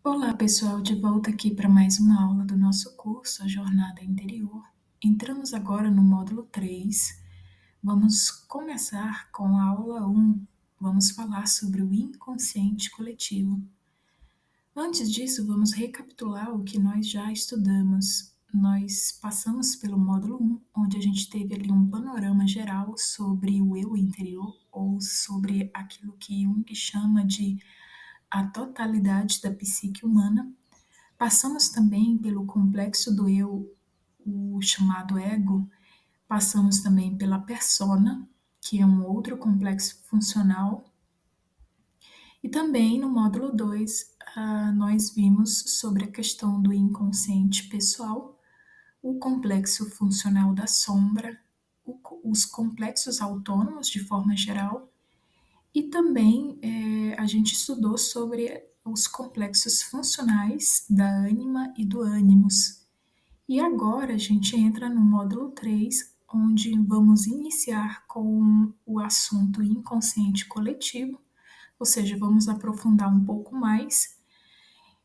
Olá, pessoal, de volta aqui para mais uma aula do nosso curso, a Jornada Interior. Entramos agora no módulo 3. Vamos começar com a aula 1. Vamos falar sobre o inconsciente coletivo. Antes disso, vamos recapitular o que nós já estudamos. Nós passamos pelo módulo 1, onde a gente teve ali um panorama geral sobre o eu interior, ou sobre aquilo que Jung chama de a totalidade da psique humana. Passamos também pelo complexo do eu, o chamado ego, passamos também pela persona, que é um outro complexo funcional, e também no módulo 2 nós vimos sobre a questão do inconsciente pessoal, o complexo funcional da sombra, os complexos autônomos de forma geral, e também a gente estudou sobre os complexos funcionais da ânima e do ânimos. E agora a gente entra no módulo 3, onde vamos iniciar com o assunto inconsciente coletivo, ou seja, vamos aprofundar um pouco mais,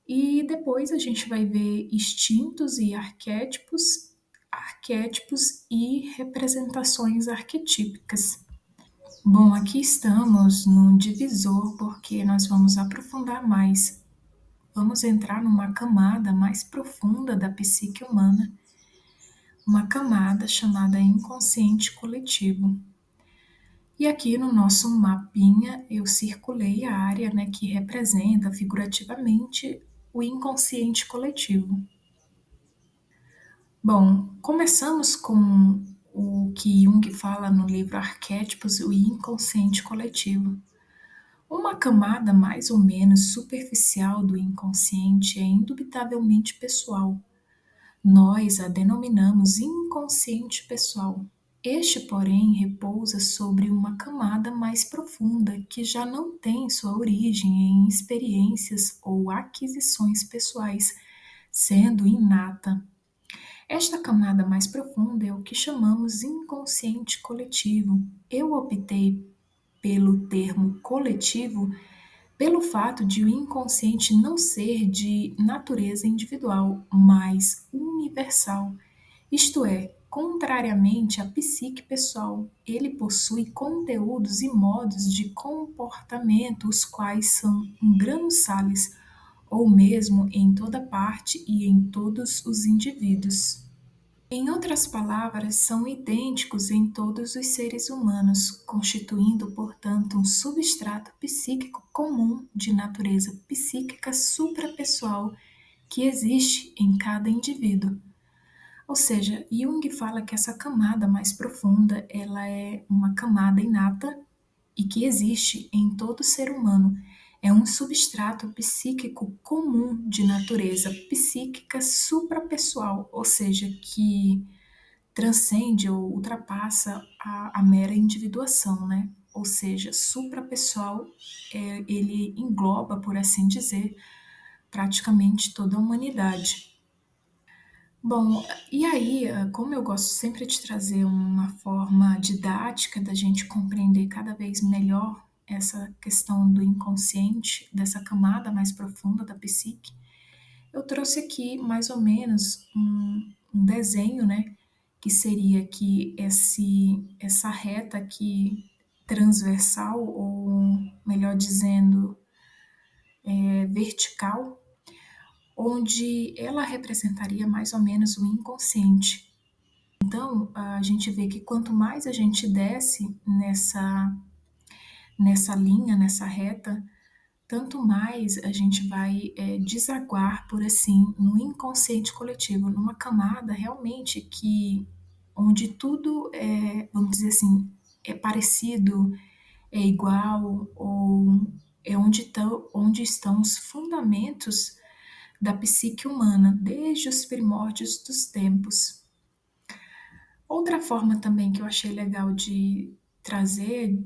e depois a gente vai ver instintos e arquétipos, arquétipos e representações arquetípicas. Bom, aqui estamos no divisor porque nós vamos aprofundar mais. Vamos entrar numa camada mais profunda da psique humana, uma camada chamada inconsciente coletivo. E aqui no nosso mapinha eu circulei a área, que representa figurativamente o inconsciente coletivo. Bom, começamos com o que Jung fala no livro Arquétipos, o inconsciente coletivo. Uma camada mais ou menos superficial do inconsciente é indubitavelmente pessoal. Nós a denominamos inconsciente pessoal. Este, porém, repousa sobre uma camada mais profunda que já não tem sua origem em experiências ou aquisições pessoais, sendo inata. Esta camada mais profunda é o que chamamos inconsciente coletivo. Eu optei pelo termo coletivo pelo fato de o inconsciente não ser de natureza individual, mas universal, isto é, contrariamente à psique pessoal, ele possui conteúdos e modos de comportamento os quais são ingranuçáveis, ou mesmo em toda parte e em todos os indivíduos. Em outras palavras, são idênticos em todos os seres humanos, constituindo, portanto, um substrato psíquico comum de natureza psíquica suprapessoal que existe em cada indivíduo. Ou seja, Jung fala que essa camada mais profunda, ela é uma camada inata e que existe em todo ser humano. É um substrato psíquico comum de natureza psíquica suprapessoal, ou seja, que transcende ou ultrapassa a mera individuação, né? Ou seja, suprapessoal, ele engloba, por assim dizer, praticamente toda a humanidade. Bom, e aí, como eu gosto sempre de trazer uma forma didática da gente compreender cada vez melhor essa questão do inconsciente, dessa camada mais profunda da psique, eu trouxe aqui mais ou menos um desenho, né, que seria que essa reta aqui transversal, ou melhor dizendo, vertical, onde ela representaria mais ou menos o inconsciente. Então, a gente vê que quanto mais a gente desce nessa linha, nessa reta, tanto mais a gente vai desaguar, por assim, no inconsciente coletivo, numa camada realmente que onde tudo é, vamos dizer assim, é parecido, é igual, ou é onde estão os fundamentos da psique humana, desde os primórdios dos tempos. Outra forma também que eu achei legal de trazer,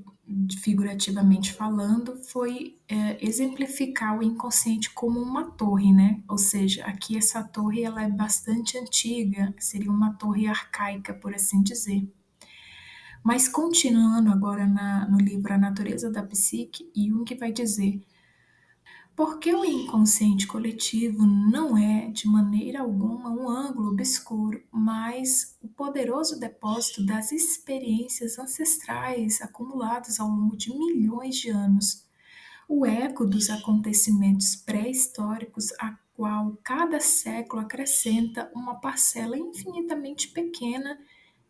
figurativamente falando, foi exemplificar o inconsciente como uma torre, né? Ou seja, aqui essa torre ela é bastante antiga, seria uma torre arcaica, por assim dizer. Mas continuando agora no livro A Natureza da Psique, Jung vai dizer: Porque o inconsciente coletivo não é, de maneira alguma, um ângulo obscuro, mas o poderoso depósito das experiências ancestrais acumuladas ao longo de milhões de anos, o eco dos acontecimentos pré-históricos, a qual cada século acrescenta uma parcela infinitamente pequena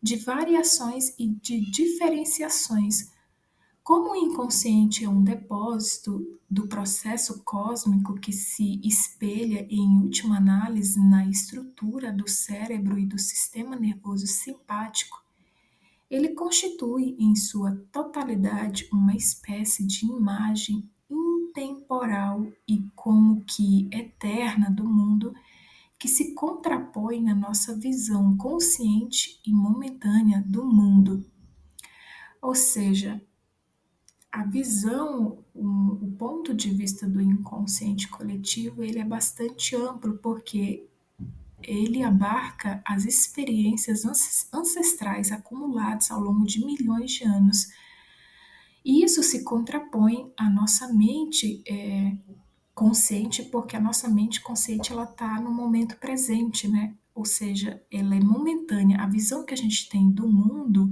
de variações e de diferenciações. Como o inconsciente é um depósito do processo cósmico que se espelha, em última análise, na estrutura do cérebro e do sistema nervoso simpático, ele constitui, em sua totalidade, uma espécie de imagem intemporal e como que eterna do mundo que se contrapõe na nossa visão consciente e momentânea do mundo. Ou seja, a visão, o ponto de vista do inconsciente coletivo, ele é bastante amplo, porque ele abarca as experiências ancestrais acumuladas ao longo de milhões de anos. E isso se contrapõe à nossa mente consciente, porque a nossa mente consciente ela está no momento presente, né? Ou seja, ela é momentânea. A visão que a gente tem do mundo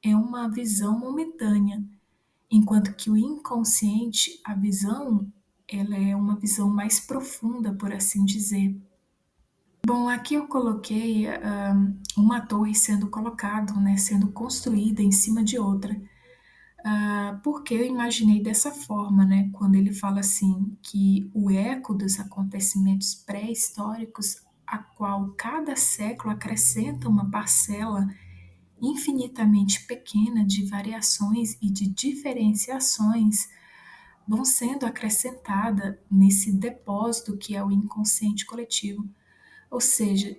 é uma visão momentânea. Enquanto que o inconsciente, a visão, ela é uma visão mais profunda, por assim dizer. Bom, aqui eu coloquei uma torre sendo colocada, né, sendo construída em cima de outra. Porque eu imaginei dessa forma, né, quando ele fala assim, que o eco dos acontecimentos pré-históricos, a qual cada século acrescenta uma parcela infinitamente pequena de variações e de diferenciações, vão sendo acrescentada nesse depósito que é o inconsciente coletivo. Ou seja,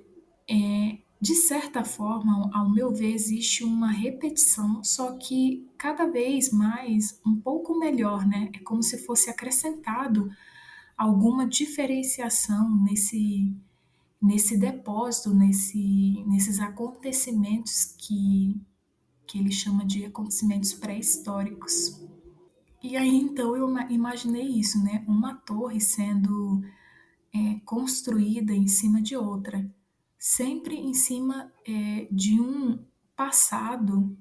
de certa forma, ao meu ver, existe uma repetição, só que cada vez mais um pouco melhor, né? É como se fosse acrescentado alguma diferenciação nesse depósito, nesses acontecimentos que ele chama de acontecimentos pré-históricos. E aí então eu imaginei isso, né? Uma torre sendo construída em cima de outra, sempre em cima de um passado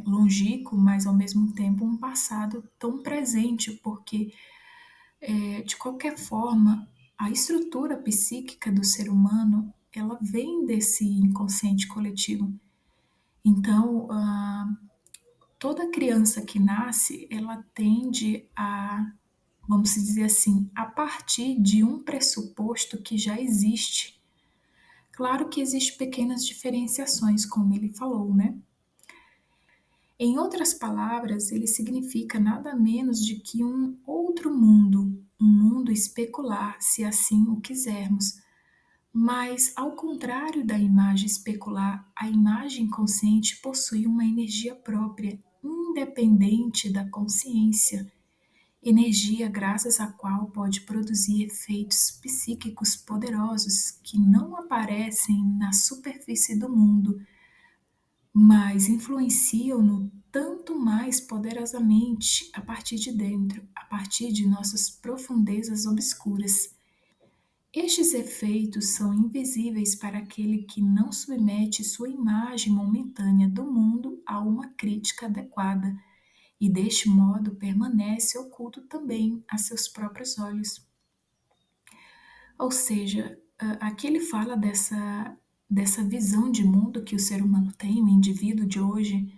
longínquo, mas ao mesmo tempo um passado tão presente, porque de qualquer forma a estrutura psíquica do ser humano ela vem desse inconsciente coletivo. Então, toda criança que nasce, ela tende a, vamos dizer assim, a partir de um pressuposto que já existe. Claro que existem pequenas diferenciações, como ele falou, né? Em outras palavras, ele significa nada menos de que um outro mundo, um mundo especular, se assim o quisermos. Mas, ao contrário da imagem especular, a imagem consciente possui uma energia própria, independente da consciência, energia graças à qual pode produzir efeitos psíquicos poderosos que não aparecem na superfície do mundo, mas influenciam-no tanto mais poderosamente a partir de dentro, a partir de nossas profundezas obscuras. Estes efeitos são invisíveis para aquele que não submete sua imagem momentânea do mundo a uma crítica adequada, e deste modo permanece oculto também a seus próprios olhos. Ou seja, aqui ele fala dessa visão de mundo que o ser humano tem, o indivíduo de hoje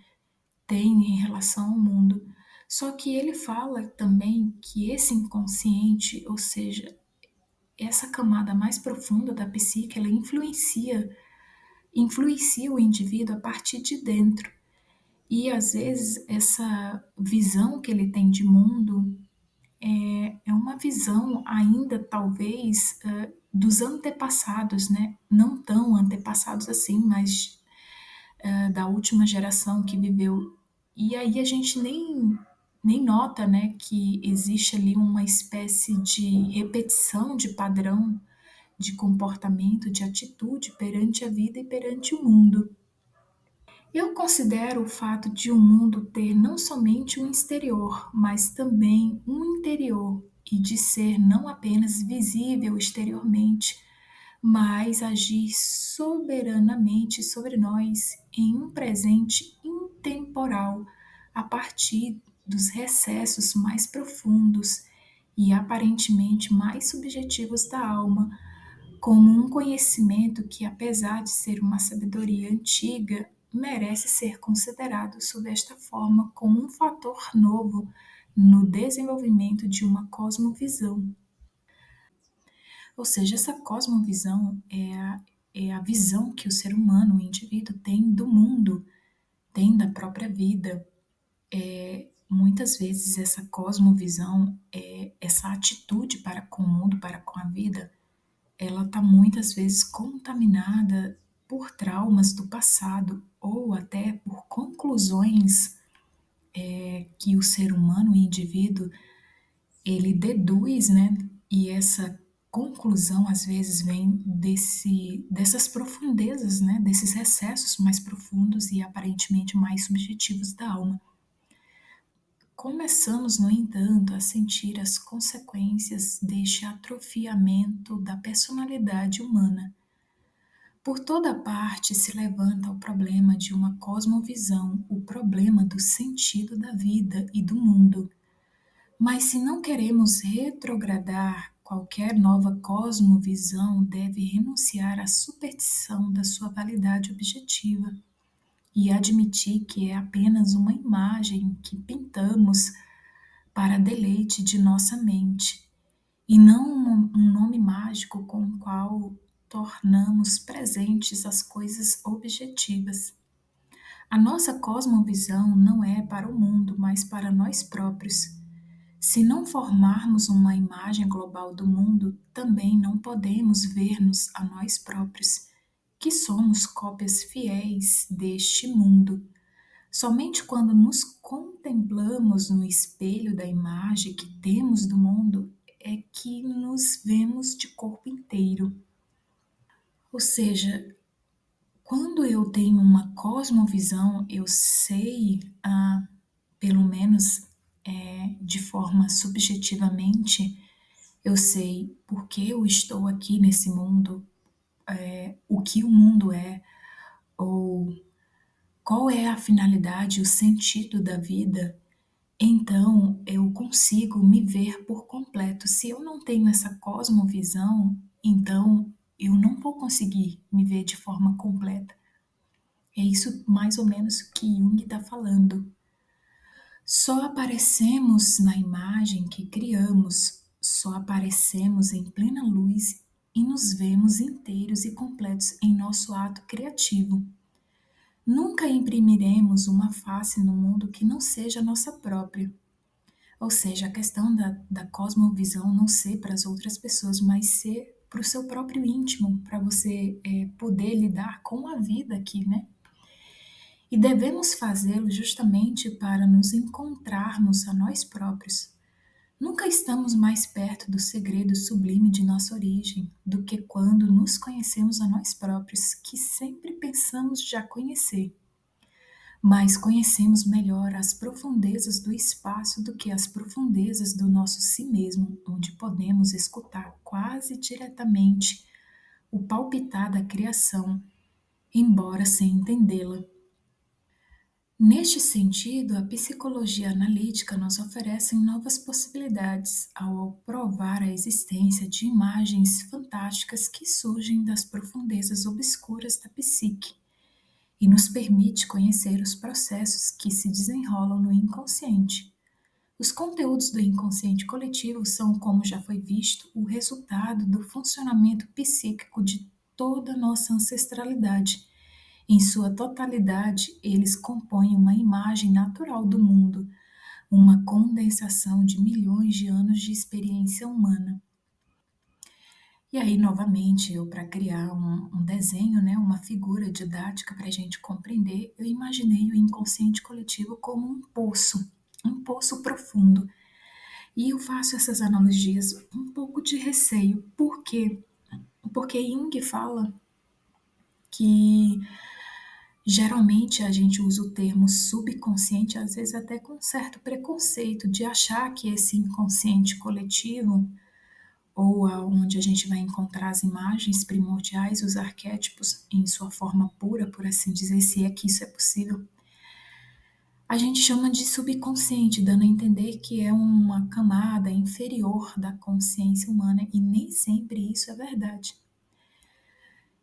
tem em relação ao mundo. Só que ele fala também que esse inconsciente, ou seja, essa camada mais profunda da psique, ela influencia o indivíduo a partir de dentro. E às vezes essa visão que ele tem de mundo é uma visão ainda talvez dos antepassados, né? Não tão antepassados assim, mas da última geração que viveu. E aí a gente nem nota, né, que existe ali uma espécie de repetição de padrão de comportamento, de atitude perante a vida e perante o mundo. Eu considero o fato de o mundo ter não somente um exterior, mas também um interior e de ser não apenas visível exteriormente, mas agir soberanamente sobre nós em um presente intemporal, a partir dos recessos mais profundos e aparentemente mais subjetivos da alma, como um conhecimento que, apesar de ser uma sabedoria antiga, merece ser considerado sob esta forma como um fator novo no desenvolvimento de uma cosmovisão. Ou seja, essa cosmovisão é a visão que o ser humano, o indivíduo, tem do mundo, tem da própria vida. Muitas vezes essa cosmovisão, essa atitude para com o mundo, para com a vida, ela está muitas vezes contaminada por traumas do passado ou até por conclusões que o ser humano, o indivíduo, ele deduz, né? E essa conclusão às vezes vem dessas profundezas, né? Desses recessos mais profundos e aparentemente mais subjetivos da alma. Começamos, no entanto, a sentir as consequências deste atrofiamento da personalidade humana. Por toda parte se levanta o problema de uma cosmovisão, o problema do sentido da vida e do mundo. Mas se não queremos retrogradar, qualquer nova cosmovisão deve renunciar à superstição da sua validade objetiva e admitir que é apenas uma imagem que pintamos para deleite de nossa mente, e não um nome mágico com o qual tornamos presentes as coisas objetivas. A nossa cosmovisão não é para o mundo, mas para nós próprios. Se não formarmos uma imagem global do mundo, também não podemos ver-nos a nós próprios, que somos cópias fiéis deste mundo. Somente quando nos contemplamos no espelho da imagem que temos do mundo é que nos vemos de corpo inteiro. Ou seja, quando eu tenho uma cosmovisão, eu sei, pelo menos de forma subjetivamente, eu sei por que eu estou aqui nesse mundo, o que o mundo é, ou qual é a finalidade, o sentido da vida. Então eu consigo me ver por completo. Se eu não tenho essa cosmovisão, então eu não vou conseguir me ver de forma completa. É isso mais ou menos que Jung está falando. Só aparecemos na imagem que criamos, só aparecemos em plena luz e nos vemos inteiros e completos em nosso ato criativo. Nunca imprimiremos uma face no mundo que não seja nossa própria. Ou seja, a questão da cosmovisão não ser para as outras pessoas, mas ser para o seu próprio íntimo, para você poder lidar com a vida aqui, né? E devemos fazê-lo justamente para nos encontrarmos a nós próprios. Nunca estamos mais perto do segredo sublime de nossa origem do que quando nos conhecemos a nós próprios, que sempre pensamos já conhecer. Mas conhecemos melhor as profundezas do espaço do que as profundezas do nosso si mesmo, onde podemos escutar quase diretamente o palpitar da criação, embora sem entendê-la. Neste sentido, a psicologia analítica nos oferece novas possibilidades ao provar a existência de imagens fantásticas que surgem das profundezas obscuras da psique e nos permite conhecer os processos que se desenrolam no inconsciente. Os conteúdos do inconsciente coletivo são, como já foi visto, o resultado do funcionamento psíquico de toda a nossa ancestralidade. Em sua totalidade, eles compõem uma imagem natural do mundo, uma condensação de milhões de anos de experiência humana. E aí, novamente, eu para criar um desenho, né, uma figura didática para a gente compreender, eu imaginei o inconsciente coletivo como um poço profundo. E eu faço essas analogias um pouco de receio. Por quê? Porque Jung fala que Geralmente a gente usa o termo subconsciente, às vezes até com certo preconceito, de achar que esse inconsciente coletivo, ou aonde a gente vai encontrar as imagens primordiais, os arquétipos em sua forma pura, por assim dizer, se é que isso é possível, a gente chama de subconsciente, dando a entender que é uma camada inferior da consciência humana, e nem sempre isso é verdade.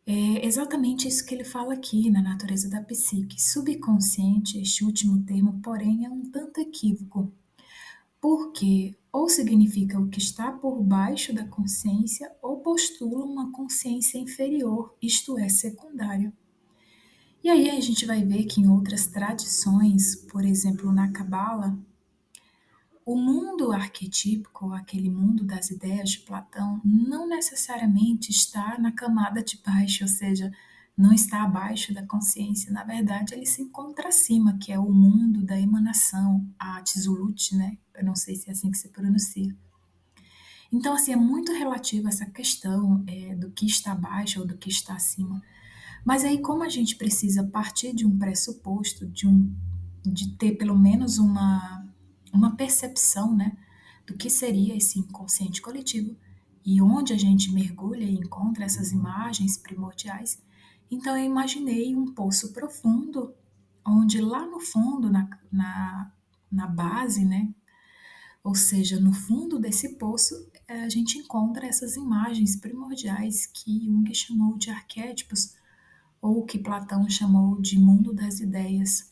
É exatamente isso que ele fala aqui na natureza da psique. Subconsciente, este último termo, porém, é um tanto equívoco, porque ou significa o que está por baixo da consciência, ou postula uma consciência inferior, isto é, secundária. E aí a gente vai ver que em outras tradições, por exemplo, na Cabala, o mundo arquetípico, aquele mundo das ideias de Platão, não necessariamente está na camada de baixo, ou seja, não está abaixo da consciência. Na verdade, ele se encontra acima, que é o mundo da emanação, a Tzuluth, né? Eu não sei se é assim que se pronuncia. Então, assim, é muito relativo essa questão do que está abaixo ou do que está acima. Mas aí, como a gente precisa partir de um pressuposto, de ter pelo menos uma percepção, né, do que seria esse inconsciente coletivo e onde a gente mergulha e encontra essas imagens primordiais, então eu imaginei um poço profundo, onde lá no fundo, na base, né, ou seja, no fundo desse poço, a gente encontra essas imagens primordiais que Jung chamou de arquétipos, ou que Platão chamou de mundo das ideias.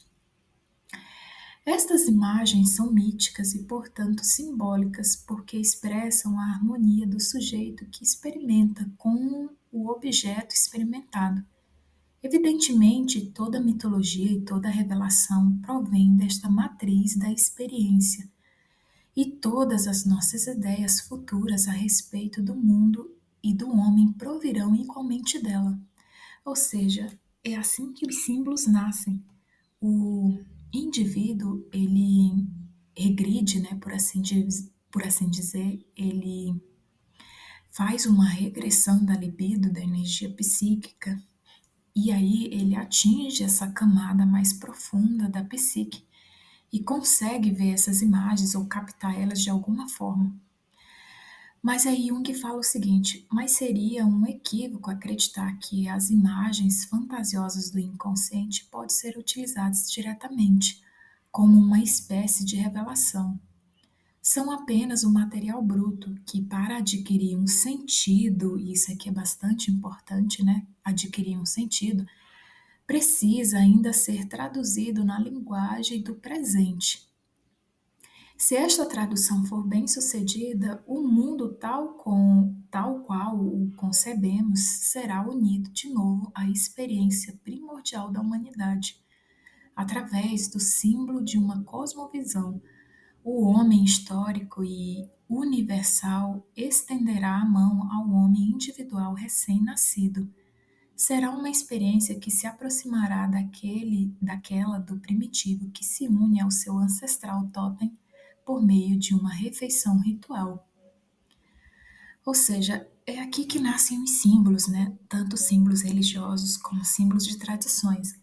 Estas imagens são míticas e, portanto, simbólicas, porque expressam a harmonia do sujeito que experimenta com o objeto experimentado. Evidentemente, toda mitologia e toda revelação provém desta matriz da experiência, e todas as nossas ideias futuras a respeito do mundo e do homem provirão igualmente dela. Ou seja, é assim que os símbolos nascem. O indivíduo, ele regride, né, por assim dizer, ele faz uma regressão da libido, da energia psíquica, e aí ele atinge essa camada mais profunda da psique e consegue ver essas imagens ou captar elas de alguma forma. Mas aí Jung fala o seguinte: mas seria um equívoco acreditar que as imagens fantasiosas do inconsciente podem ser utilizadas diretamente, como uma espécie de revelação. São apenas um material bruto que, para adquirir um sentido, e isso aqui é bastante importante, né? Adquirir um sentido, precisa ainda ser traduzido na linguagem do presente. Se esta tradução for bem-sucedida, o mundo tal qual o concebemos será unido de novo à experiência primordial da humanidade. Através do símbolo de uma cosmovisão, o homem histórico e universal estenderá a mão ao homem individual recém-nascido. Será uma experiência que se aproximará daquela do primitivo que se une ao seu ancestral totem por meio de uma refeição ritual. Ou seja, é aqui que nascem os símbolos, né? Tanto símbolos religiosos como símbolos de tradições.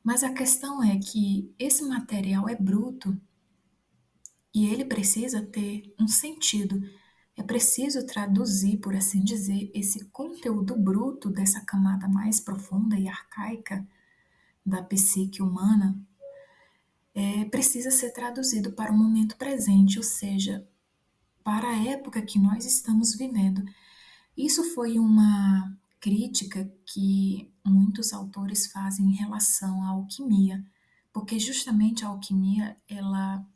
Mas a questão é que esse material é bruto e ele precisa ter um sentido. É preciso traduzir, por assim dizer, esse conteúdo bruto dessa camada mais profunda e arcaica da psique humana, precisa ser traduzido para o momento presente, ou seja, para a época que nós estamos vivendo. Isso foi uma crítica que muitos autores fazem em relação à alquimia, porque justamente a alquimia, ela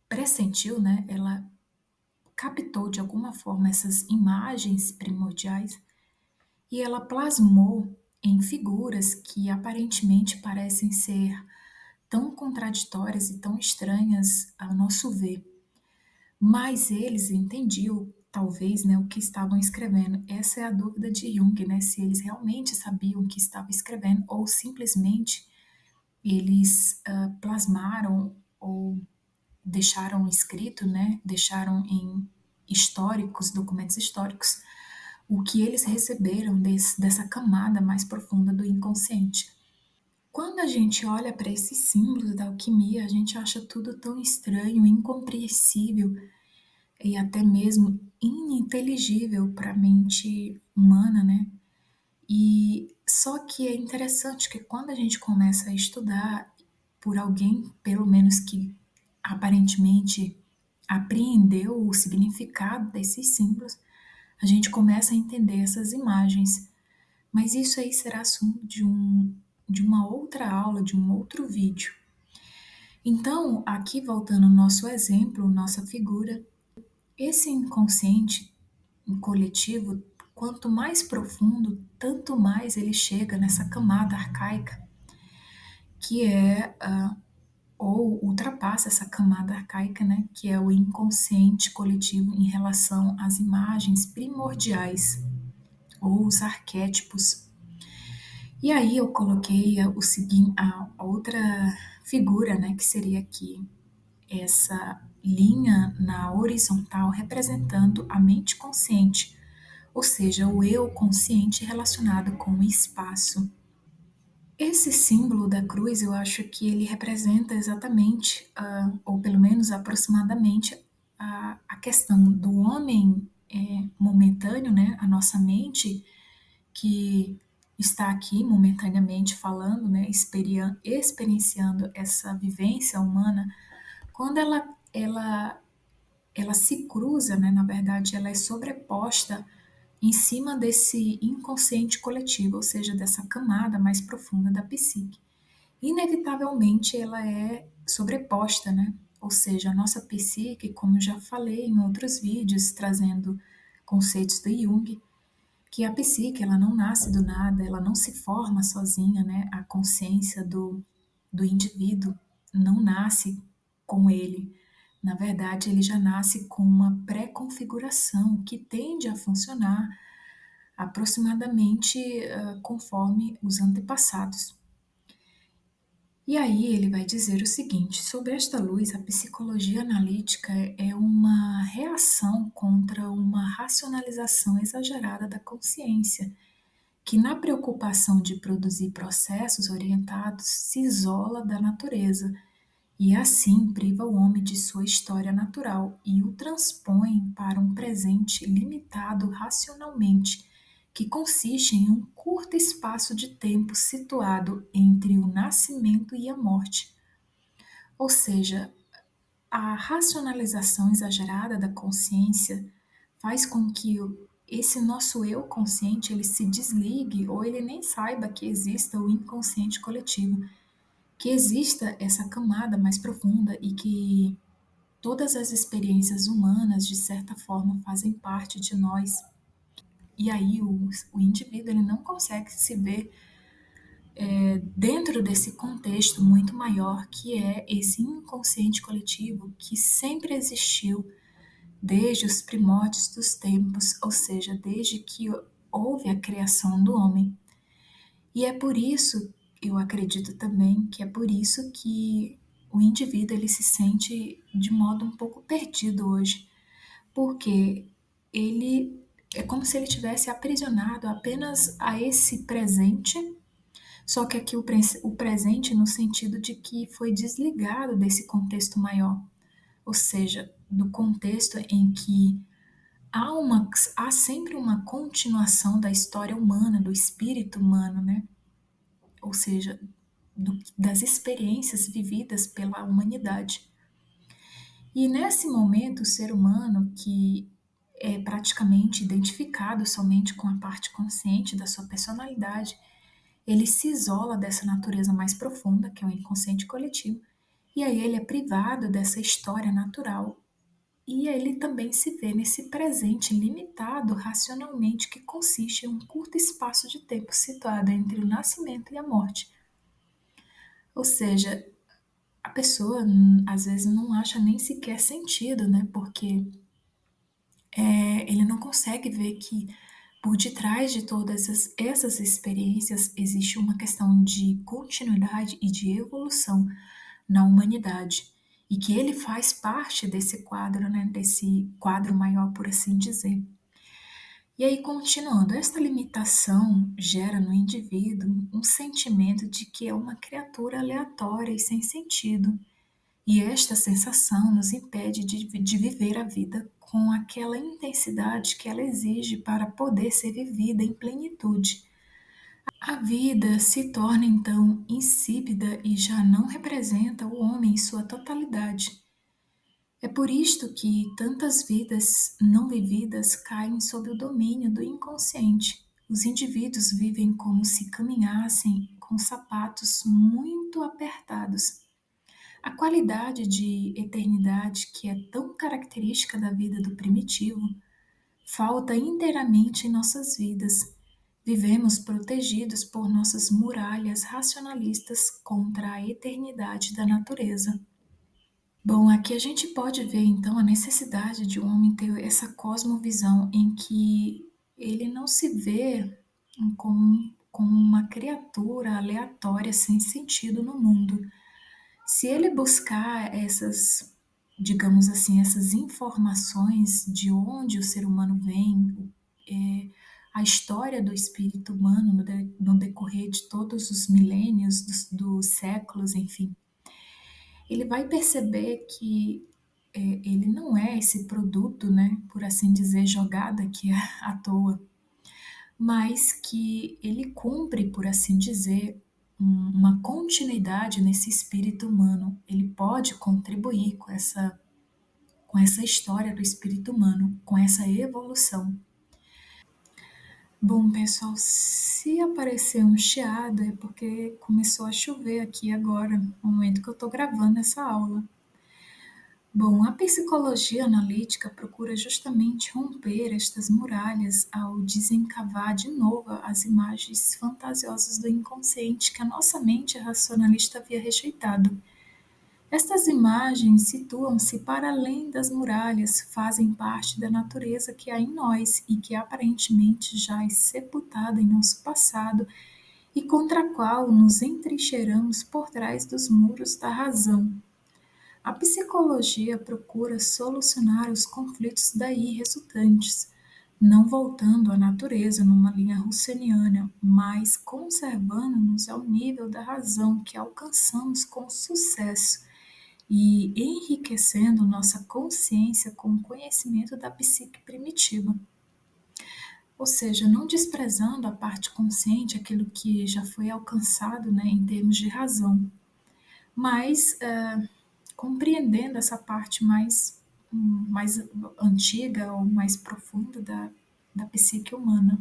pressentiu, né, ela captou de alguma forma essas imagens primordiais e ela plasmou em figuras que aparentemente parecem ser tão contraditórias e tão estranhas ao nosso ver. Mas eles entendiam, talvez, né, o que estavam escrevendo. Essa é a dúvida de Jung, né, se eles realmente sabiam o que estavam escrevendo ou simplesmente eles plasmaram ou deixaram escrito, né, deixaram em históricos, documentos históricos, o que eles receberam dessa camada mais profunda do inconsciente. Quando a gente olha para esses símbolos da alquimia, a gente acha tudo tão estranho, incompreensível e até mesmo ininteligível para a mente humana, né? E só que é interessante que quando a gente começa a estudar por alguém, pelo menos que aparentemente apreendeu o significado desses símbolos, a gente começa a entender essas imagens. Mas isso aí será assunto de uma outra aula, de um outro vídeo. Então, aqui voltando ao nosso exemplo, nossa figura, esse inconsciente coletivo, quanto mais profundo, tanto mais ele chega nessa camada arcaica, que é, ou ultrapassa essa camada arcaica, né, que é o inconsciente coletivo em relação às imagens primordiais, ou os arquétipos. E aí eu coloquei o seguinte, a outra figura, né, que seria aqui essa linha na horizontal representando a mente consciente, ou seja, o eu consciente relacionado com o espaço. Esse símbolo da cruz, eu acho que ele representa exatamente, ou pelo menos aproximadamente, a questão do homem momentâneo, né? A nossa mente que está aqui momentaneamente falando, né? Experienciando essa vivência humana, quando ela se cruza, né? Na verdade, ela é sobreposta em cima desse inconsciente coletivo, ou seja, dessa camada mais profunda da psique. Inevitavelmente ela é sobreposta, né? Ou seja, a nossa psique, como eu já falei em outros vídeos, trazendo conceitos do Jung, que a psique ela não nasce do nada, ela não se forma sozinha, né? A consciência do indivíduo não nasce com ele. Na verdade, ele já nasce com uma pré-configuração que tende a funcionar aproximadamente conforme os antepassados. E aí ele vai dizer o seguinte: sob esta luz, a psicologia analítica é uma reação contra uma racionalização exagerada da consciência, que na preocupação de produzir processos orientados se isola da natureza e assim priva o homem de sua história natural e o transpõe para um presente limitado racionalmente, que consiste em um curto espaço de tempo situado entre o nascimento e a morte. Ou seja, a racionalização exagerada da consciência faz com que esse nosso eu consciente ele se desligue ou ele nem saiba que exista o inconsciente coletivo, que exista essa camada mais profunda e que todas as experiências humanas, de certa forma, fazem parte de nós. E aí o indivíduo ele não consegue se ver dentro desse contexto muito maior que é esse inconsciente coletivo que sempre existiu desde os primórdios dos tempos, ou seja, desde que houve a criação do homem. E é por isso, eu acredito também que é por isso que o indivíduo ele se sente de modo um pouco perdido hoje, porque ele é como se ele tivesse aprisionado apenas a esse presente, só que aqui o presente no sentido de que foi desligado desse contexto maior, ou seja, do contexto em que há sempre uma continuação da história humana, do espírito humano, né? Ou seja, das experiências vividas pela humanidade. E nesse momento, o ser humano, que é praticamente identificado somente com a parte consciente da sua personalidade, ele se isola dessa natureza mais profunda, que é o inconsciente coletivo, e aí ele é privado dessa história natural. E ele também se vê nesse presente limitado racionalmente, que consiste em um curto espaço de tempo situado entre o nascimento e a morte. Ou seja, a pessoa às vezes não acha nem sequer sentido, né? Porque ele não consegue ver que por detrás de todas essas experiências existe uma questão de continuidade e de evolução na humanidade. E que ele faz parte desse quadro, né? Desse quadro maior, por assim dizer. E aí, continuando, esta limitação gera no indivíduo um sentimento de que é uma criatura aleatória e sem sentido, e esta sensação nos impede de viver a vida com aquela intensidade que ela exige para poder ser vivida em plenitude. A vida se torna então insípida e já não representa o homem em sua totalidade. É por isto que tantas vidas não vividas caem sob o domínio do inconsciente. Os indivíduos vivem como se caminhassem com sapatos muito apertados. A qualidade de eternidade que é tão característica da vida do primitivo falta inteiramente em nossas vidas. Vivemos protegidos por nossas muralhas racionalistas contra a eternidade da natureza. Bom, aqui a gente pode ver então a necessidade de um homem ter essa cosmovisão em que ele não se vê como uma criatura aleatória sem sentido no mundo. Se ele buscar essas, digamos assim, essas informações de onde o ser humano vem, a história do espírito humano no decorrer de todos os milênios, dos séculos, enfim, ele vai perceber que ele não é esse produto, né, por assim dizer, jogado aqui à toa, mas que ele cumpre, por assim dizer, uma continuidade nesse espírito humano. Ele pode contribuir com essa história do espírito humano, com essa evolução. Bom, pessoal, se aparecer um chiado é porque começou a chover aqui agora, no momento que eu estou gravando essa aula. Bom, a psicologia analítica procura justamente romper estas muralhas ao desencavar de novo as imagens fantasiosas do inconsciente que a nossa mente racionalista havia rejeitado. Estas imagens situam-se para além das muralhas, fazem parte da natureza que há em nós e que aparentemente já é sepultada em nosso passado e contra a qual nos entrincheiramos por trás dos muros da razão. A psicologia procura solucionar os conflitos daí resultantes, não voltando à natureza numa linha russeniana, mas conservando-nos ao nível da razão que alcançamos com sucesso e enriquecendo nossa consciência com o conhecimento da psique primitiva. Ou seja, não desprezando a parte consciente, aquilo que já foi alcançado, né, em termos de razão, mas compreendendo essa parte mais antiga ou mais profunda da psique humana.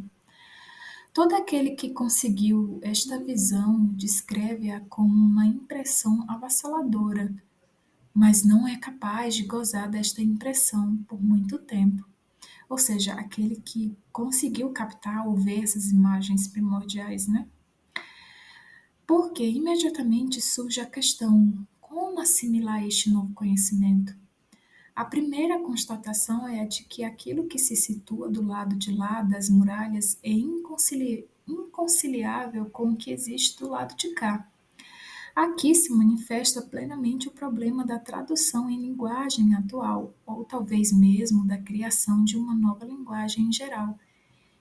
Todo aquele que conseguiu esta visão descreve-a como uma impressão avassaladora, mas não é capaz de gozar desta impressão por muito tempo. Ou seja, aquele que conseguiu captar ou ver essas imagens primordiais, né? Porque imediatamente surge a questão: como assimilar este novo conhecimento? A primeira constatação é a de que aquilo que se situa do lado de lá das muralhas é inconciliável com o que existe do lado de cá. Aqui se manifesta plenamente o problema da tradução em linguagem atual, ou talvez mesmo da criação de uma nova linguagem em geral.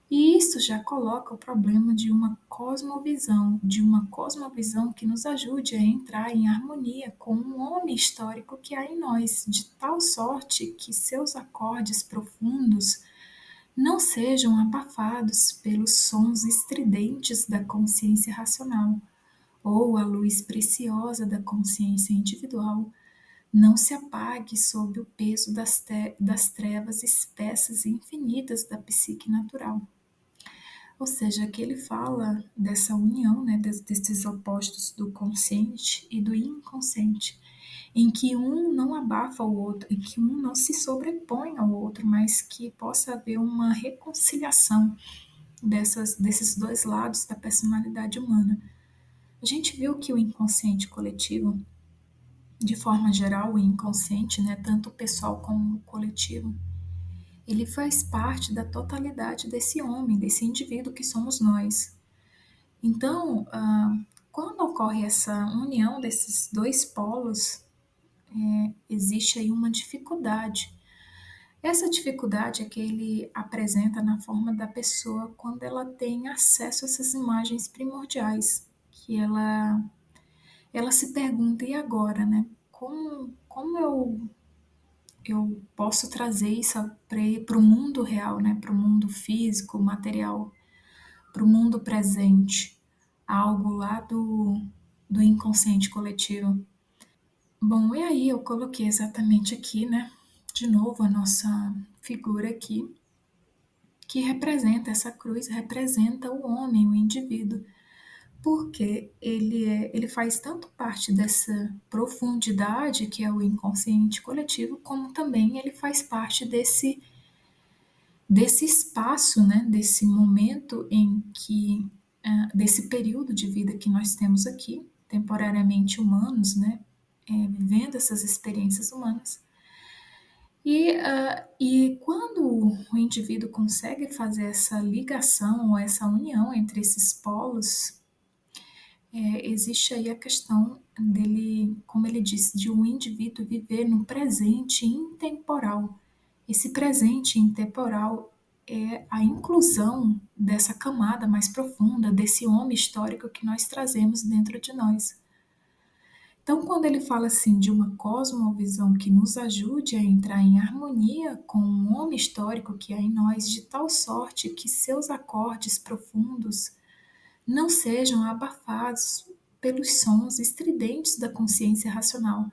E isso já coloca o problema de uma cosmovisão que nos ajude a entrar em harmonia com o homem histórico que há em nós, de tal sorte que seus acordes profundos não sejam abafados pelos sons estridentes da consciência racional, ou a luz preciosa da consciência individual não se apague sob o peso das trevas espessas e infinitas da psique natural. Ou seja, aqui ele fala dessa união, né, desses opostos do consciente e do inconsciente, em que um não abafa o outro, em que um não se sobrepõe ao outro, mas que possa haver uma reconciliação desses dois lados da personalidade humana. A gente viu que o inconsciente coletivo, de forma geral, o inconsciente, né, tanto o pessoal como o coletivo, ele faz parte da totalidade desse homem, desse indivíduo que somos nós. Então, quando ocorre essa união desses dois polos, existe aí uma dificuldade. Essa dificuldade é que ele apresenta na forma da pessoa quando ela tem acesso a essas imagens primordiais, que ela se pergunta: "E agora, né? Como eu posso trazer isso para o mundo real, né? Para o mundo físico, material, para o mundo presente, algo lá do inconsciente coletivo?". Bom, e aí eu coloquei exatamente aqui, né, de novo a nossa figura aqui, que representa essa cruz, representa o homem, o indivíduo, porque ele faz tanto parte dessa profundidade que é o inconsciente coletivo, como também ele faz parte desse espaço, né, desse momento em que desse período de vida que nós temos aqui, temporariamente humanos, né, vivendo essas experiências humanas. E quando o indivíduo consegue fazer essa ligação ou essa união entre esses polos, existe aí a questão dele, como ele disse, de um indivíduo viver no presente intemporal. Esse presente intemporal é a inclusão dessa camada mais profunda, desse homem histórico que nós trazemos dentro de nós. Então, quando ele fala assim de uma cosmovisão que nos ajude a entrar em harmonia com o homem histórico que há em nós, de tal sorte que seus acordes profundos não sejam abafados pelos sons estridentes da consciência racional,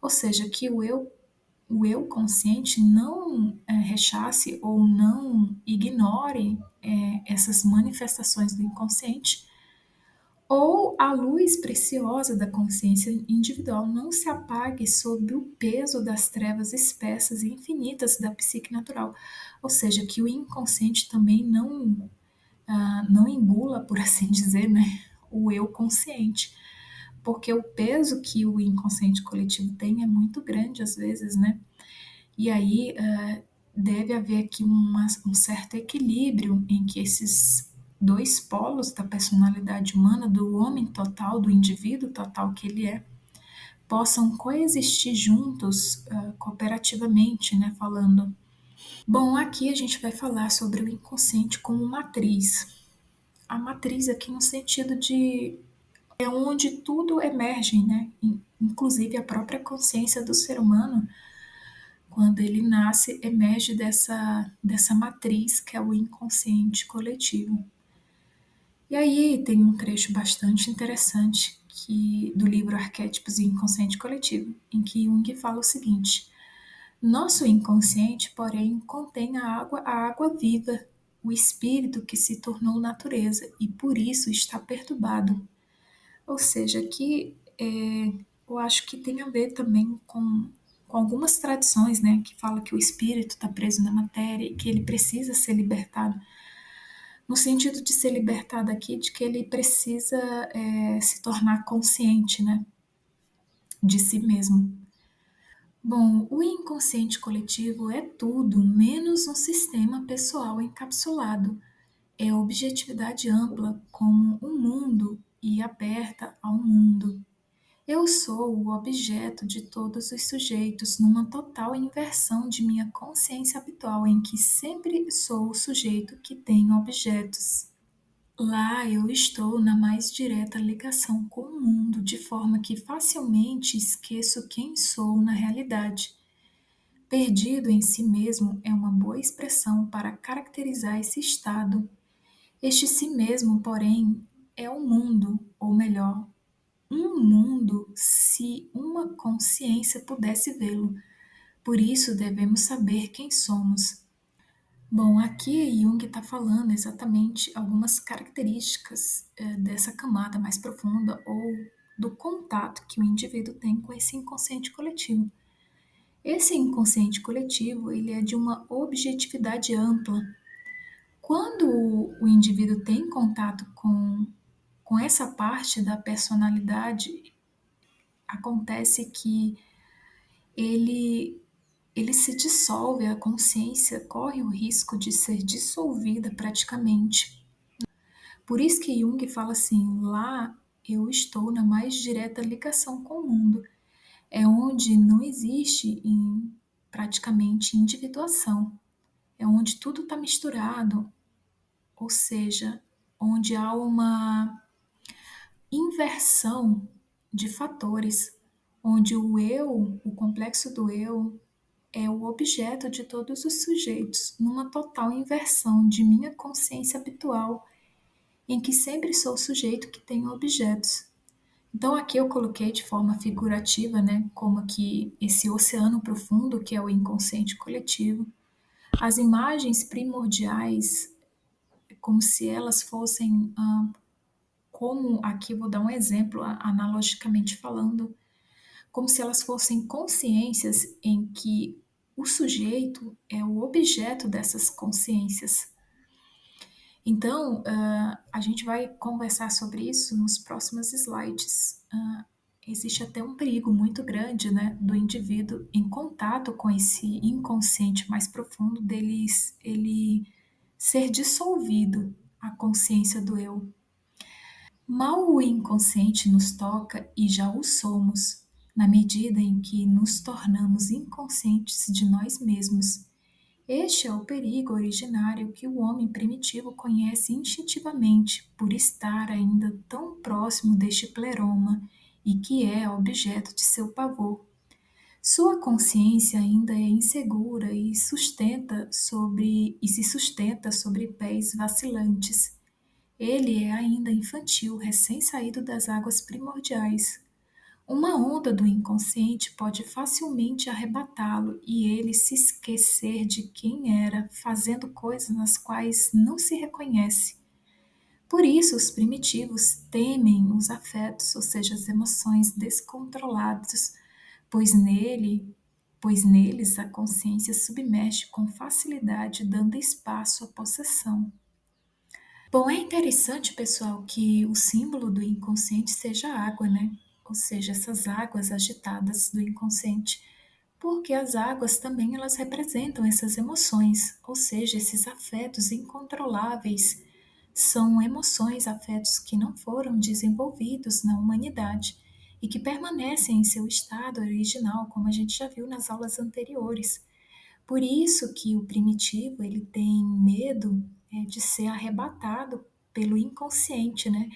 ou seja, que o eu consciente não rechace ou não ignore essas manifestações do inconsciente, ou a luz preciosa da consciência individual não se apague sob o peso das trevas espessas e infinitas da psique natural, ou seja, que o inconsciente também não engula, por assim dizer, né, o eu consciente, porque o peso que o inconsciente coletivo tem é muito grande às vezes, né? E aí deve haver aqui um certo equilíbrio em que esses dois polos da personalidade humana, do homem total, do indivíduo total que ele é, possam coexistir juntos, cooperativamente, né, falando. Bom, aqui a gente vai falar sobre o inconsciente como matriz. A matriz aqui no sentido de é onde tudo emerge, né? Inclusive a própria consciência do ser humano, quando ele nasce, emerge dessa matriz que é o inconsciente coletivo. E aí tem um trecho bastante interessante do livro Arquétipos e Inconsciente Coletivo, em que Jung fala o seguinte: nosso inconsciente, porém, contém a água viva, o espírito que se tornou natureza e por isso está perturbado. Ou seja, que eu acho que tem a ver também com algumas tradições, né, que fala que o espírito está preso na matéria e que ele precisa ser libertado, no sentido de ser libertado aqui, de que ele precisa se tornar consciente, né, de si mesmo. Bom, o inconsciente coletivo é tudo menos um sistema pessoal encapsulado. É objetividade ampla como um mundo e aberta ao mundo. Eu sou o objeto de todos os sujeitos numa total inversão de minha consciência habitual, em que sempre sou o sujeito que tem objetos. Lá eu estou na mais direta ligação com o mundo, de forma que facilmente esqueço quem sou na realidade. Perdido em si mesmo é uma boa expressão para caracterizar esse estado. Este si mesmo, porém, é o mundo, ou melhor, um mundo se uma consciência pudesse vê-lo. Por isso devemos saber quem somos. Bom, aqui Jung está falando exatamente algumas características dessa camada mais profunda ou do contato que o indivíduo tem com esse inconsciente coletivo. Esse inconsciente coletivo ele é de uma objetividade ampla. Quando o indivíduo tem contato com essa parte da personalidade, acontece que ele ele se dissolve, a consciência corre o risco de ser dissolvida praticamente. Por isso que Jung fala assim: lá eu estou na mais direta ligação com o mundo. É onde não existe praticamente individuação. É onde tudo está misturado, ou seja, onde há uma inversão de fatores, onde o eu, o complexo do eu, é o objeto de todos os sujeitos, numa total inversão de minha consciência habitual, em que sempre sou o sujeito que tem objetos. Então aqui eu coloquei de forma figurativa, né, como que esse oceano profundo que é o inconsciente coletivo, as imagens primordiais, como se elas fossem, como aqui vou dar um exemplo, analogicamente falando, como se elas fossem consciências em que o sujeito é o objeto dessas consciências. Então, a gente vai conversar sobre isso nos próximos slides. Existe até um perigo muito grande, né, do indivíduo em contato com esse inconsciente mais profundo, ele ser dissolvido, a consciência do eu. Mal o inconsciente nos toca e já o somos, na medida em que nos tornamos inconscientes de nós mesmos. Este é o perigo originário que o homem primitivo conhece instintivamente, por estar ainda tão próximo deste pleroma e que é objeto de seu pavor. Sua consciência ainda é insegura e se sustenta sobre pés vacilantes. Ele é ainda infantil, recém-saído das águas primordiais. Uma onda do inconsciente pode facilmente arrebatá-lo e ele se esquecer de quem era, fazendo coisas nas quais não se reconhece. Por isso, os primitivos temem os afetos, ou seja, as emoções descontroladas, pois pois neles a consciência submerge com facilidade, dando espaço à possessão. Bom, é interessante, pessoal, que o símbolo do inconsciente seja a água, né? Ou seja, essas águas agitadas do inconsciente, porque as águas também elas representam essas emoções, ou seja, esses afetos incontroláveis. São emoções, afetos que não foram desenvolvidos na humanidade e que permanecem em seu estado original, como a gente já viu nas aulas anteriores. Por isso que o primitivo ele tem medo de ser arrebatado pelo inconsciente, né?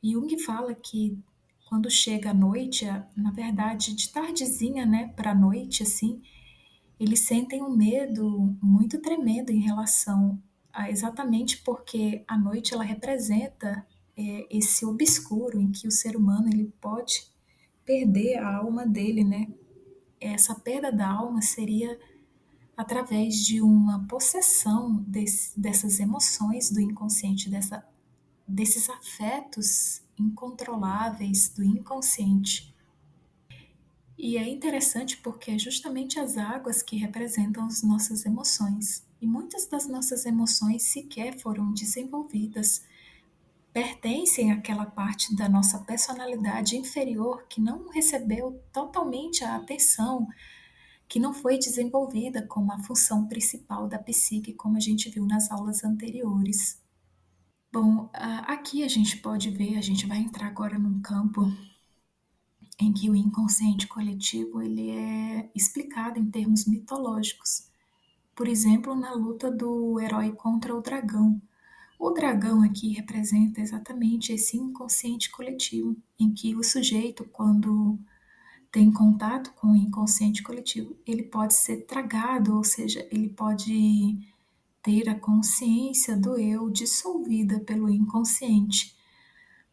Jung fala que quando chega a noite, na verdade, de tardezinha, né, para a noite, assim, eles sentem um medo muito tremendo em relação a exatamente porque a noite ela representa esse obscuro em que o ser humano ele pode perder a alma dele, né? Essa perda da alma seria através de uma possessão dessas emoções do inconsciente, desses afetos incontroláveis do inconsciente. E é interessante porque é justamente as águas que representam as nossas emoções. E muitas das nossas emoções sequer foram desenvolvidas, pertencem àquela parte da nossa personalidade inferior que não recebeu totalmente a atenção, que não foi desenvolvida como a função principal da psique, como a gente viu nas aulas anteriores. Bom, aqui a gente pode ver, a gente vai entrar agora num campo em que o inconsciente coletivo ele é explicado em termos mitológicos. Por exemplo, na luta do herói contra o dragão. O dragão aqui representa exatamente esse inconsciente coletivo, em que o sujeito, quando tem contato com o inconsciente coletivo, ele pode ser tragado, ou seja, ele pode ter a consciência do eu dissolvida pelo inconsciente.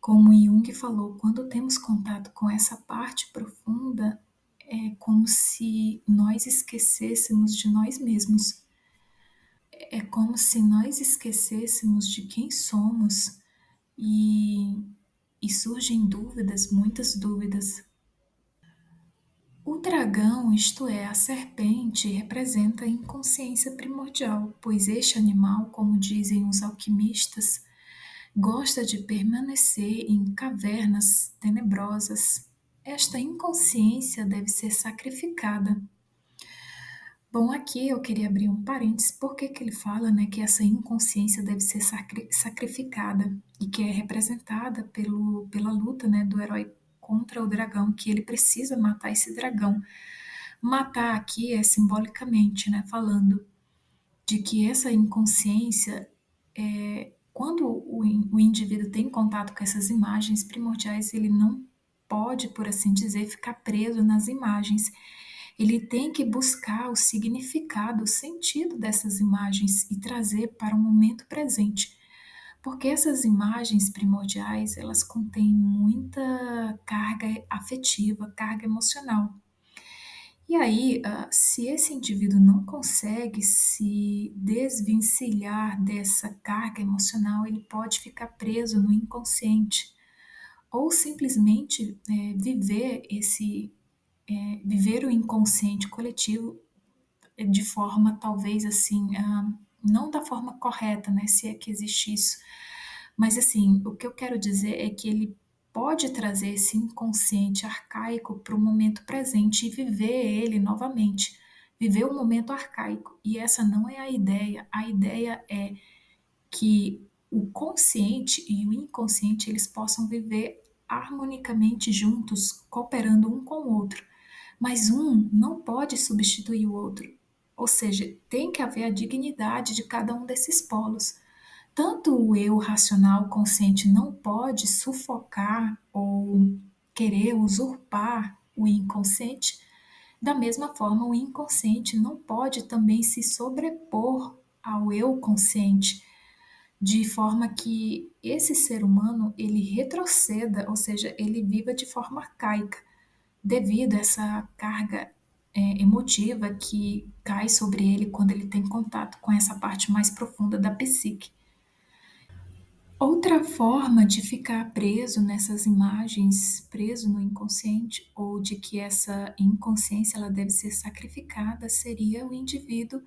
Como Jung falou, quando temos contato com essa parte profunda, é como se nós esquecêssemos de nós mesmos. É como se nós esquecêssemos de quem somos e, e surgem dúvidas, muitas dúvidas. O dragão, isto é, a serpente, representa a inconsciência primordial, pois este animal, como dizem os alquimistas, gosta de permanecer em cavernas tenebrosas. Esta inconsciência deve ser sacrificada. Bom, aqui eu queria abrir um parênteses, porque que ele fala, né, que essa inconsciência deve ser sacrificada e que é representada pela luta, né, do herói contra o dragão, que ele precisa matar esse dragão. Matar aqui é simbolicamente, né, falando de que essa inconsciência, quando o indivíduo tem contato com essas imagens primordiais, ele não pode, por assim dizer, ficar preso nas imagens. Ele tem que buscar o significado, o sentido dessas imagens e trazer para o momento presente. Porque essas imagens primordiais, elas contêm muita carga afetiva, carga emocional. E aí, se esse indivíduo não consegue se desvencilhar dessa carga emocional, ele pode ficar preso no inconsciente ou simplesmente viver o inconsciente coletivo de forma talvez assim, não da forma correta, né, se é que existe isso, mas assim, o que eu quero dizer é que ele pode trazer esse inconsciente arcaico para o momento presente e viver ele novamente, viver o momento arcaico. E essa não é a ideia é que o consciente e o inconsciente eles possam viver harmonicamente juntos, cooperando um com o outro. Mas um não pode substituir o outro. Ou seja, tem que haver a dignidade de cada um desses polos. Tanto o eu racional consciente não pode sufocar ou querer usurpar o inconsciente, da mesma forma o inconsciente não pode também se sobrepor ao eu consciente, de forma que esse ser humano ele retroceda, ou seja, ele viva de forma arcaica, devido a essa carga emotiva que cai sobre ele quando ele tem contato com essa parte mais profunda da psique. Outra forma de ficar preso nessas imagens, preso no inconsciente, ou de que essa inconsciência ela deve ser sacrificada, seria o indivíduo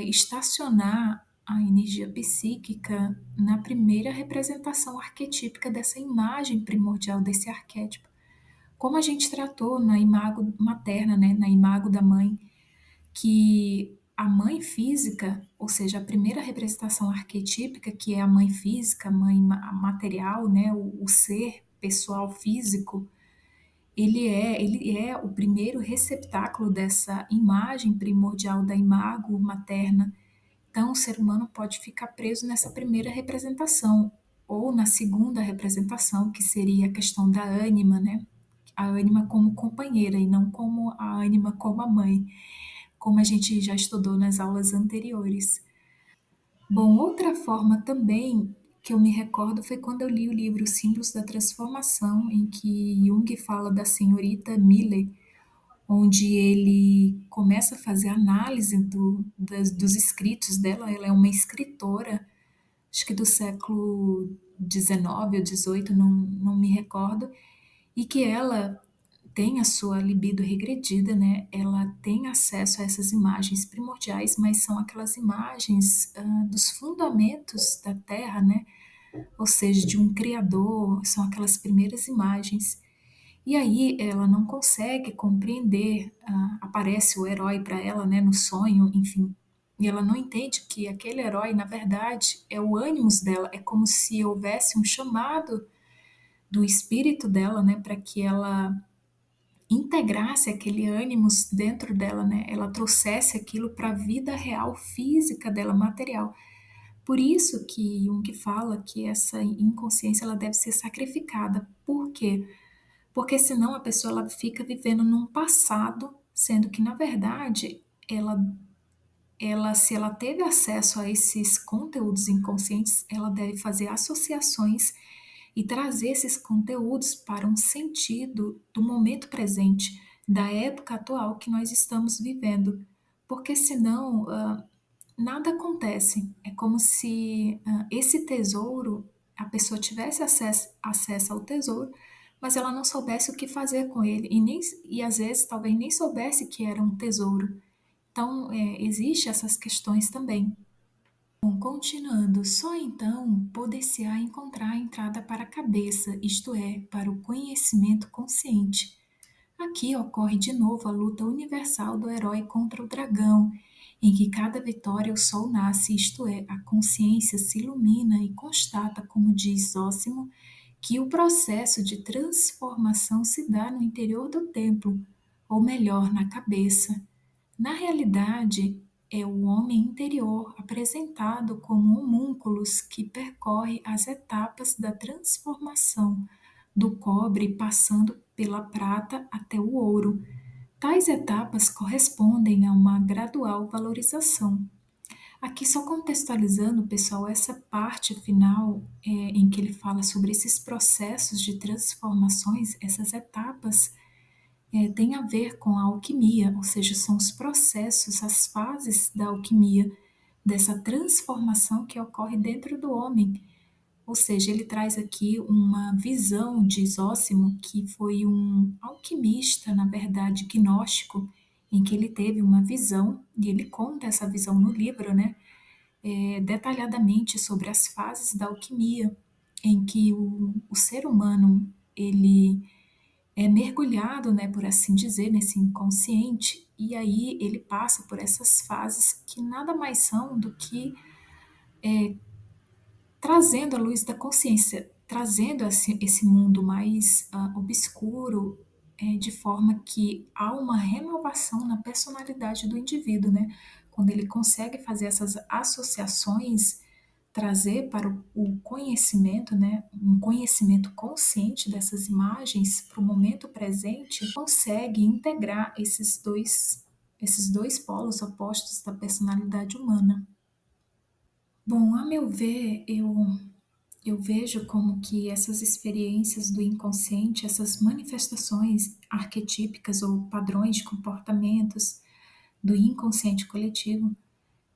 estacionar a energia psíquica na primeira representação arquetípica dessa imagem primordial, desse arquétipo. Como a gente tratou na imago materna, né, na imago da mãe, que a mãe física, ou seja, a primeira representação arquetípica, que é a mãe física, a mãe material, né, o ser pessoal físico, ele é o primeiro receptáculo dessa imagem primordial da imago materna. Então, o ser humano pode ficar preso nessa primeira representação, ou na segunda representação, que seria a questão da ânima, né? A ânima como companheira e não como a ânima como a mãe, como a gente já estudou nas aulas anteriores. Bom, outra forma também que eu me recordo foi quando eu li o livro Símbolos da Transformação, em que Jung fala da senhorita Miller, onde ele começa a fazer análise dos escritos dela. Ela é uma escritora, acho que do século XIX ou XVIII, não me recordo, e que ela tem a sua libido regredida, né? Ela tem acesso a essas imagens primordiais, mas são aquelas imagens dos fundamentos da Terra, né? Ou seja, de um criador, são aquelas primeiras imagens. E aí ela não consegue compreender, aparece o herói para ela, né, no sonho, enfim, e ela não entende que aquele herói, na verdade, é o ânimos dela, é como se houvesse um chamado do espírito dela, né, para que ela integrasse aquele ânimos dentro dela, né, ela trouxesse aquilo para a vida real física dela, material. Por isso que Jung fala que essa inconsciência ela deve ser sacrificada. Por quê? Porque senão a pessoa ela fica vivendo num passado, sendo que na verdade ela se ela teve acesso a esses conteúdos inconscientes, ela deve fazer associações e trazer esses conteúdos para um sentido do momento presente, da época atual que nós estamos vivendo. Porque senão, nada acontece. É como se esse tesouro, a pessoa tivesse acesso ao tesouro, mas ela não soubesse o que fazer com ele. E às vezes talvez nem soubesse que era um tesouro. Então, existe essas questões também. Bom, continuando, só então poder-se-á encontrar a entrada para a cabeça, isto é, para o conhecimento consciente. Aqui ocorre de novo a luta universal do herói contra o dragão, em que cada vitória o sol nasce, isto é, a consciência se ilumina e constata, como diz Zósimo, que o processo de transformação se dá no interior do templo, ou melhor, na cabeça. Na realidade, é o homem interior apresentado como homúnculos que percorre as etapas da transformação do cobre passando pela prata até o ouro. Tais etapas correspondem a uma gradual valorização. Aqui só contextualizando, pessoal, essa parte final em que ele fala sobre esses processos de transformações, essas etapas, tem a ver com a alquimia, ou seja, são os processos, as fases da alquimia, dessa transformação que ocorre dentro do homem. Ou seja, ele traz aqui uma visão de Zósimo, que foi um alquimista, na verdade, gnóstico, em que ele teve uma visão, e ele conta essa visão no livro, né? Detalhadamente sobre as fases da alquimia, em que o ser humano ele é mergulhado, né, por assim dizer, nesse inconsciente, e aí ele passa por essas fases que nada mais são do que trazendo a luz da consciência, trazendo esse mundo mais obscuro, de forma que há uma renovação na personalidade do indivíduo, né? Quando ele consegue fazer essas associações, trazer para o conhecimento, né, um conhecimento consciente dessas imagens para o momento presente, consegue integrar esses dois polos opostos da personalidade humana. Bom, a meu ver, eu vejo como que essas experiências do inconsciente, essas manifestações arquetípicas ou padrões de comportamentos do inconsciente coletivo,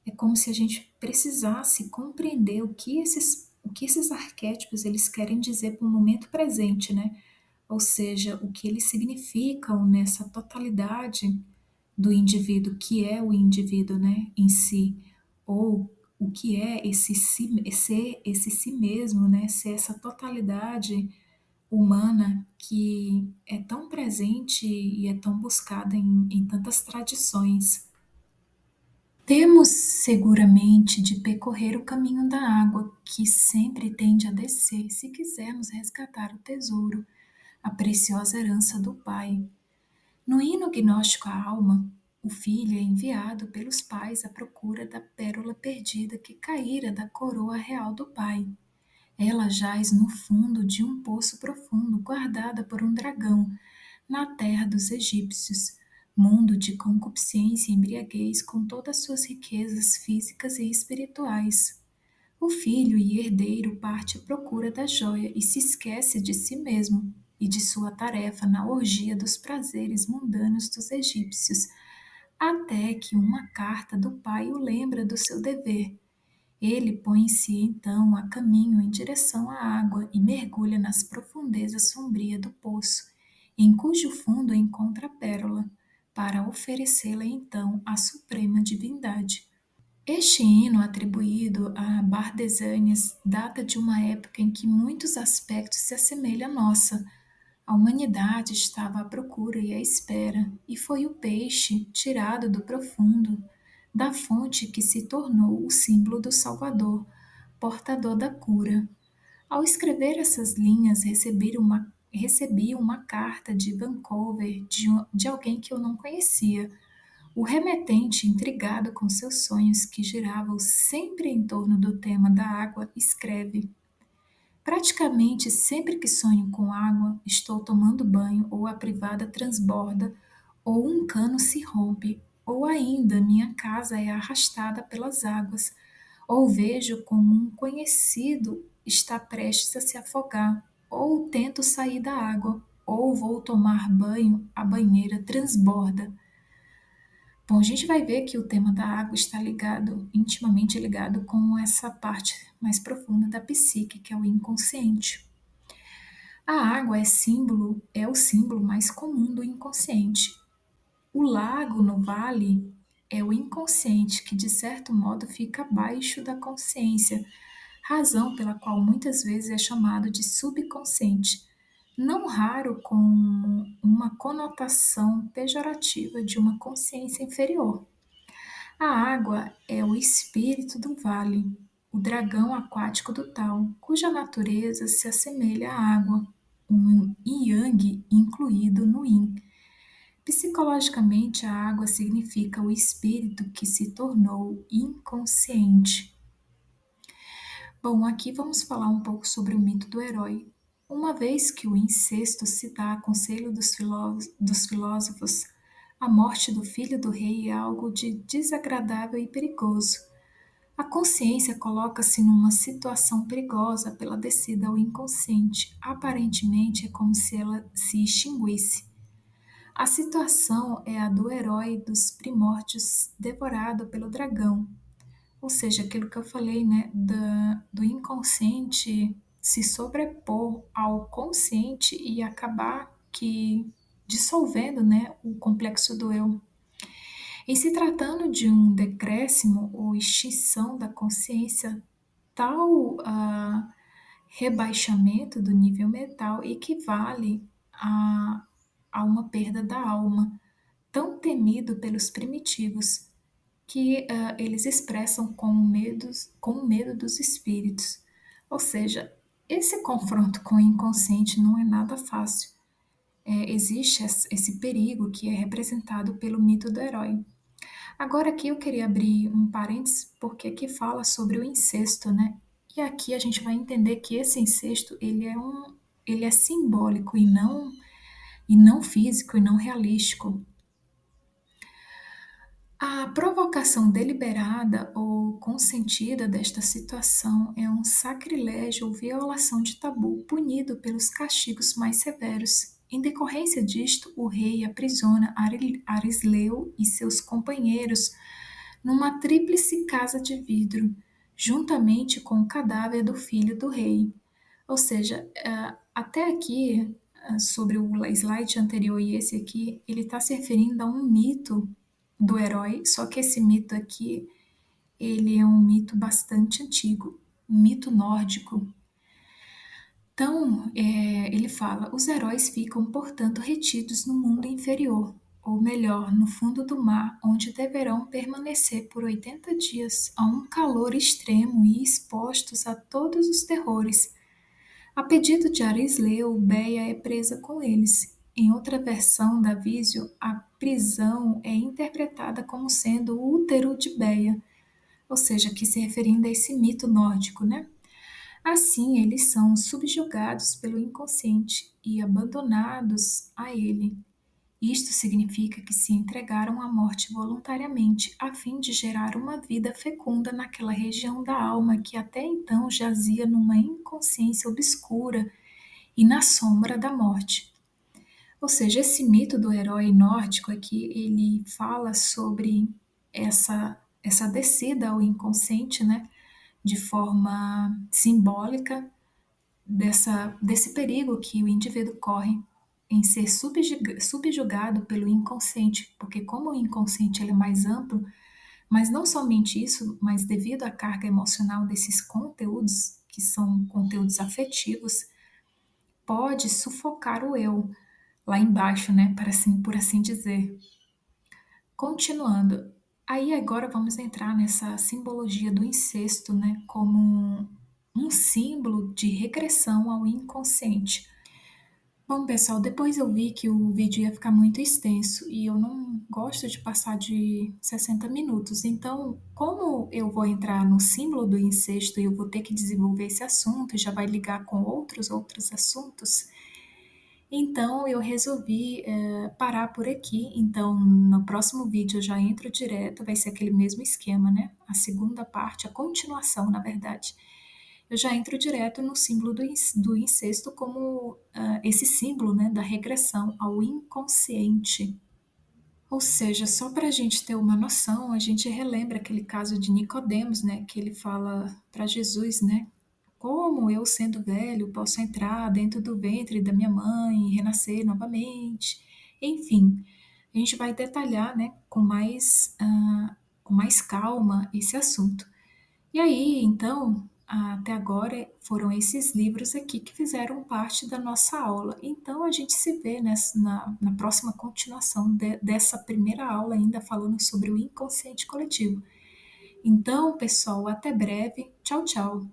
é como se a gente precisasse compreender o que esses arquétipos eles querem dizer para o momento presente, né? Ou seja, o que eles significam nessa totalidade do indivíduo, que é o indivíduo, né, em si, ou o que é esse si mesmo, né, ser essa totalidade humana que é tão presente e é tão buscada em tantas tradições. Temos seguramente de percorrer o caminho da água, que sempre tende a descer, se quisermos resgatar o tesouro, a preciosa herança do Pai. No hino gnóstico à alma, o filho é enviado pelos pais à procura da pérola perdida que caíra da coroa real do pai. Ela jaz no fundo de um poço profundo, guardada por um dragão, na terra dos egípcios, mundo de concupiscência e embriaguez com todas suas riquezas físicas e espirituais. O filho e herdeiro parte à procura da joia e se esquece de si mesmo e de sua tarefa na orgia dos prazeres mundanos dos egípcios, até que uma carta do pai o lembra do seu dever. Ele põe-se então a caminho em direção à água e mergulha nas profundezas sombrias do poço, em cujo fundo encontra a pérola, para oferecê-la então à suprema divindade. Este hino, atribuído a Bardesânias, data de uma época em que muitos aspectos se assemelham à nossa. A humanidade estava à procura e à espera, e foi o peixe, tirado do profundo, da fonte que se tornou o símbolo do Salvador, portador da cura. Ao escrever essas linhas, recebi uma carta de Vancouver de alguém que eu não conhecia. O remetente, intrigado com seus sonhos que giravam sempre em torno do tema da água, escreve: praticamente sempre que sonho com água, estou tomando banho ou a privada transborda, ou um cano se rompe, ou ainda minha casa é arrastada pelas águas, ou vejo como um conhecido está prestes a se afogar, ou tento sair da água, ou vou tomar banho, a banheira transborda. Bom, a gente vai ver que o tema da água está ligado, intimamente ligado com essa parte mais profunda da psique, que é o inconsciente. A água é o símbolo mais comum do inconsciente. O lago no vale é o inconsciente que, de certo modo, fica abaixo da consciência, razão pela qual muitas vezes é chamado de subconsciente, não raro com uma conotação pejorativa de uma consciência inferior. A água é o espírito do vale, o dragão aquático do tal, cuja natureza se assemelha à água, um yang incluído no yin. Psicologicamente, a água significa o espírito que se tornou inconsciente. Bom, aqui vamos falar um pouco sobre o mito do herói. Uma vez que o incesto se dá a conselho dos filósofos, a morte do filho do rei é algo de desagradável e perigoso. A consciência coloca-se numa situação perigosa pela descida ao inconsciente. Aparentemente, é como se ela se extinguisse. A situação é a do herói dos primórdios devorado pelo dragão, ou seja, aquilo que eu falei, né, do inconsciente se sobrepor ao consciente e acabar que dissolvendo, né, o complexo do eu. Em se tratando de um decréscimo ou extinção da consciência, tal rebaixamento do nível mental equivale a, a uma perda da alma, tão temido pelos primitivos, que eles expressam com o medo dos espíritos. Ou seja, esse confronto com o inconsciente não é nada fácil. Existe esse perigo que é representado pelo mito do herói. Agora aqui eu queria abrir um parênteses, porque aqui fala sobre o incesto, né? E aqui a gente vai entender que esse incesto, ele é simbólico e não físico e não realístico. A provocação deliberada ou consentida desta situação é um sacrilégio ou violação de tabu punido pelos castigos mais severos. Em decorrência disto, o rei aprisiona Arisleu e seus companheiros numa tríplice casa de vidro, juntamente com o cadáver do filho do rei. Ou seja, até aqui, sobre o slide anterior e esse aqui, ele está se referindo a um mito do herói, só que esse mito aqui, ele é um mito bastante antigo, um mito nórdico. Então, ele fala: os heróis ficam, portanto, retidos no mundo inferior, ou melhor, no fundo do mar, onde deverão permanecer por 80 dias a um calor extremo e expostos a todos os terrores. A pedido de Arisleu, Beia é presa com eles. Em outra versão da Visio, a prisão é interpretada como sendo o útero de Beia, ou seja, que se referindo a esse mito nórdico, né? Assim, eles são subjugados pelo inconsciente e abandonados a ele. Isto significa que se entregaram à morte voluntariamente, a fim de gerar uma vida fecunda naquela região da alma que até então jazia numa inconsciência obscura e na sombra da morte. Ou seja, esse mito do herói nórdico aqui, ele fala sobre essa descida ao inconsciente, né, de forma simbólica desse perigo que o indivíduo corre em ser subjugado pelo inconsciente, porque como o inconsciente ele é mais amplo, mas não somente isso, mas devido à carga emocional desses conteúdos, que são conteúdos afetivos, pode sufocar o eu lá embaixo, né, por assim dizer. Continuando, aí agora vamos entrar nessa simbologia do incesto, né, como um símbolo de regressão ao inconsciente. Bom, pessoal, depois eu vi que o vídeo ia ficar muito extenso e eu não gosto de passar de 60 minutos. Então, como eu vou entrar no símbolo do incesto e eu vou ter que desenvolver esse assunto e já vai ligar com outros assuntos, então eu resolvi parar por aqui. Então, no próximo vídeo eu já entro direto, vai ser aquele mesmo esquema, né? A segunda parte, a continuação, na verdade. Eu já entro direto no símbolo do incesto como esse símbolo, né, da regressão ao inconsciente. Ou seja, só para a gente ter uma noção, a gente relembra aquele caso de Nicodemos, né, que ele fala para Jesus, né, como eu, sendo velho, posso entrar dentro do ventre da minha mãe e renascer novamente? Enfim, a gente vai detalhar, né, com mais calma esse assunto. E aí, então, até agora foram esses livros aqui que fizeram parte da nossa aula. Então, a gente se vê na próxima continuação dessa primeira aula, ainda falando sobre o inconsciente coletivo. Então, pessoal, até breve. Tchau, tchau.